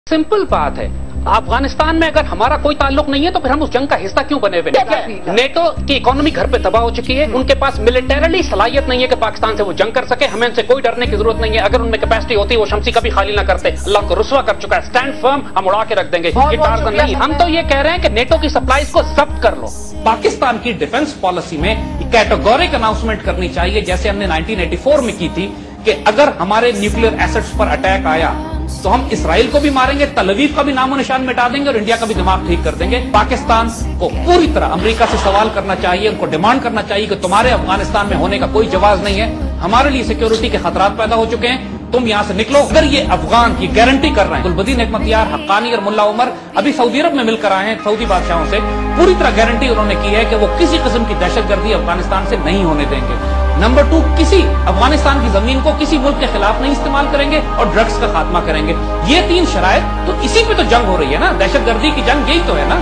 Simple बात है, अफगानिस्तान में अगर हमारा कोई ताल्लुक नहीं है तो फिर हम उस जंग का हिस्सा क्यों बने हुए हैं? नेटो की इकोनॉमी घर पे तबाह हो चुकी है, उनके पास मिलिटरीली सलाहियत नहीं है कि पाकिस्तान से वो जंग कर सके। हमें उनसे कोई डरने की जरूरत नहीं है। अगर उनमें कैपेसिटी होती वो शमसी कभी खाली ना करते। अल्लाह को रुसवा कर चुका है। स्टैंड फर्म, हम उड़ा के रख देंगे। ये टारगेट नहीं, हम तो ये कह रहे हैं कि नेटो की सप्लाईज को जब्त कर लो। पाकिस्तान की डिफेंस पॉलिसी में कैटेगोरिक अनाउंसमेंट करनी चाहिए, जैसे हमने 1984 में की थी कि अगर हमारे न्यूक्लियर एसेट्स पर अटैक आया तो हम इसराइल को भी मारेंगे, तल अवीव का भी नामो निशान मिटा देंगे और इंडिया का भी दिमाग ठीक कर देंगे। पाकिस्तान को पूरी तरह अमेरिका से सवाल करना चाहिए, उनको डिमांड करना चाहिए कि तुम्हारे अफगानिस्तान में होने का कोई जवाब नहीं है, हमारे लिए सिक्योरिटी के खतरात पैदा हो चुके हैं, तुम यहां से निकलो। अगर ये अफगान की गारंटी कर रहे हैं, गुलबदीन हिकमतयार, हक्कानी और मुल्ला उमर अभी सऊदी अरब में मिलकर आए हैं सऊदी बादशाहों से, पूरी तरह गारंटी उन्होंने की है कि वो किसी किस्म की दहशतगर्दी अफगानिस्तान से नहीं होने देंगे। नंबर 2, किसी अफगानिस्तान की जमीन को किसी मुल्क के खिलाफ नहीं इस्तेमाल करेंगे और ड्रग्स का खात्मा करेंगे। ये 3 शराइत, तो इसी पे तो जंग हो रही है ना, दहशतगर्दी की जंग यही तो है ना।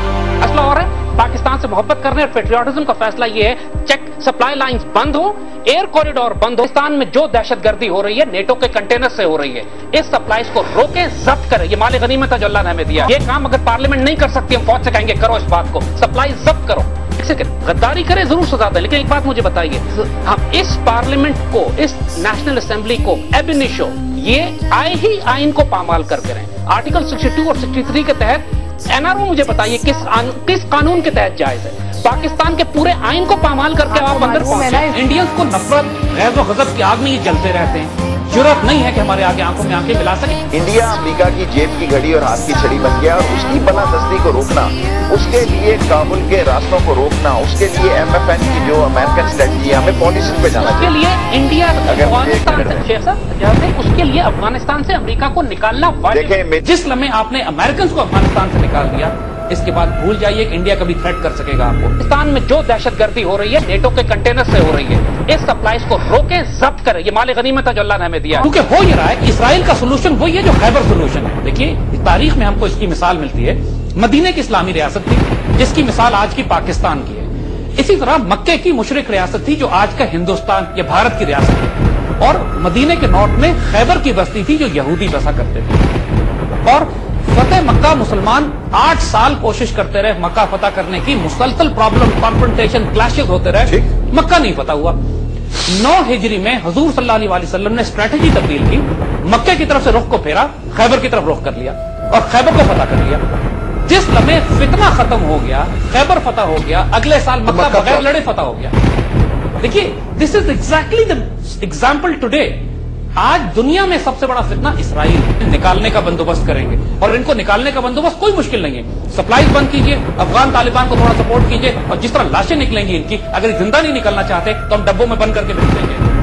असला और है, पाकिस्तान से मोहब्बत करने और पेट्रियाटिज्म का फैसला ये है, चेक सप्लाई लाइंस बंद हो, एयर कॉरिडोर बंद हो। पाकिस्तान में जो दहशतगर्दी हो रही है नेटो के कंटेनर से हो रही है, इस सप्लाईज को रोके, जब्त करें। ये माल गनीमत है जो अल्लाह ने हमें दिया। ये काम अगर पार्लियामेंट नहीं कर सकती, हम फौज से कहेंगे करो इस बात को, सप्लाई जब्त करो। गद्दारी करे जरूर सजा दें, लेकिन एक बात मुझे बताइए, हम इस पार्लियामेंट को, इस नेशनल असेंबली को एब इनिशियो ये आए ही आइन को पामाल कर करें। आर्टिकल 62 और 63 के तहत एनआरओ मुझे बताइए किस कानून के तहत जायज है? पाकिस्तान के पूरे आइन को पामाल करके आप अंदर पहुंचे। इंडियंस को नफरत, गैज़ व गज़ब की आग में ये जलते रहते हैं, जरूरत नहीं है कि हमारे आगे आंखों में आंखें मिला सके। इंडिया अमेरिका की जेब की घड़ी और हाथ की छड़ी बन गया और उसकी बलादस्ती को रोकना, उसके लिए काबुल के रास्तों को रोकना, उसके लिए एमएफएन की जो अमेरिकन स्ट्रेटजी है, हमें पॉलिसी पे जाना चाहिए। उसके लिए इंडिया अफगानिस्तान से, उसके लिए अफगानिस्तान से अमेरिका को निकालना। देखें, जिस लम्हे आपने अमेरिकन को अफगानिस्तान से निकाल दिया, इसके बाद भूल जाइए कि इंडिया कभी थ्रेट कर सकेगा आपको। पाकिस्तान में जो दहशतगर्दी हो रही है नेटो के कंटेनर से हो रही है, इस सप्लाईज को रोके, जब्त करें। ये माल गनीमत है जो अल्लाह ने हमें दिया। क्योंकि हो ये रहा है, इसराइल का सोल्यूशन वही है जो खैबर सोल्यूशन है। देखिए, तारीख में हमको इसकी मिसाल मिलती है। मदीने की इस्लामी रियासत थी जिसकी मिसाल आज की पाकिस्तान की है। इसी तरह मक्के की मुशरिक रियासत थी जो आज का हिंदुस्तान या भारत की रियासत है। और मदीने के नॉर्थ में खैबर की बस्ती थी जो यहूदी बसा करते थे। और फतेह मक्का मुसलमान 8 साल कोशिश करते रहे मक्का फतह करने की, मुसलसल प्रॉब्लम, कॉन्फ्रंटेशन, क्लैशेस होते रहे, मक्का नहीं फतह हुआ। 9 हिजरी में हुजूर सल्लल्लाहु अलैहि वसल्लम ने स्ट्रेटेजी तब्दील की, मक्के की तरफ से रुख को फेरा, खैबर की तरफ रुख कर लिया और खैबर को फतह कर लिया। जिस लम्हे फितना खत्म हो गया, खैबर फतह हो गया, अगले साल मक्का बगैर लड़े फतह हो गया। देखिए, this is exactly the example today. आज दुनिया में सबसे बड़ा फितना इसराइल। निकालने का बंदोबस्त करेंगे और इनको निकालने का बंदोबस्त कोई मुश्किल नहीं है। सप्लाईज बंद कीजिए, अफगान तालिबान को थोड़ा सपोर्ट कीजिए और जिस तरह लाशें निकलेंगी इनकी, अगर जिंदा नहीं निकलना चाहते तो हम डब्बों में बंद करके भेज देंगे।